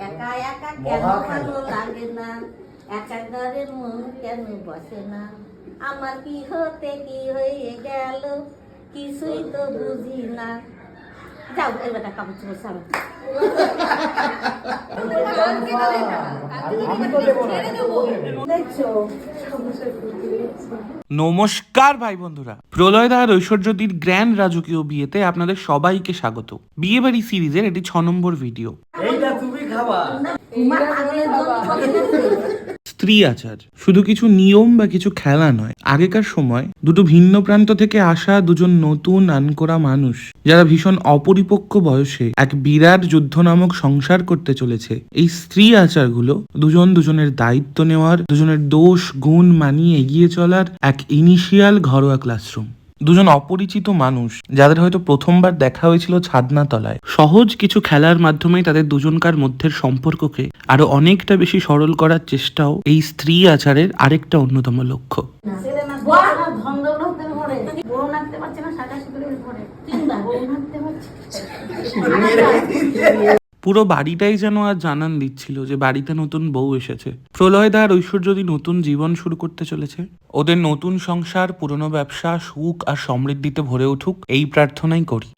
একা একা কেন ভালো লাগে না, একা ঘরের মন কেন বসে না, আমার কি হতে কি হয়ে গেল কিছুই তো বুঝি না। যাও এবার কাপড় চোপড় সারো। নমস্কার ভাই বন্ধুরা, প্রলয়দা আর ঐশ্বর্যদীর গ্র্যান্ড রাজকীয় বিয়েতে আপনাদের সবাইকে স্বাগত। বিয়ে বাড়ি সিরিজের এটি 6 নম্বর ভিডিও। স্ত্রী আচার শুধু কিছু নিয়ম বা কিছু খেলা নয়, আগেকার সময় দুটো ভিন্ন প্রান্ত থেকে আসা দুজন নতুন আনকোড়া মানুষ যারা ভীষণ অপরিপক্ক বয়সে এক বিরাট যুদ্ধ নামক সংসার করতে চলেছে। এই স্ত্রী আচারগুলো দুজনের দায়িত্ব নেওয়ার, দুজনের দোষ গুণ মানিয়ে এগিয়ে চলার এক ইনিশিয়াল ঘরোয়া ক্লাসরুম। দুজন অপরিচিত মানুষ যাদের হয়তো প্রথমবার দেখা হয়েছিল ছাদনা তলায়, সহজ কিছু খেলার মাধ্যমেই তাদের দুজনকার মধ্যের সম্পর্ককে আরো অনেকটা বেশি সরল করার চেষ্টাও এই স্ত্রী আচারের আরেকটা অন্যতম লক্ষ্য। পুরো বাড়িটাই যেন আর জানান দিচ্ছিল যে বাড়িতে নতুন বউ এসেছে। প্রলয়দা আর ঐশ্বর্যদী নতুন জীবন শুরু করতে চলেছে। ওদের নতুন সংসার, পুরনো ব্যবসা সুখ আর সমৃদ্ধিতে ভরে উঠুক, এই প্রার্থনাই করি।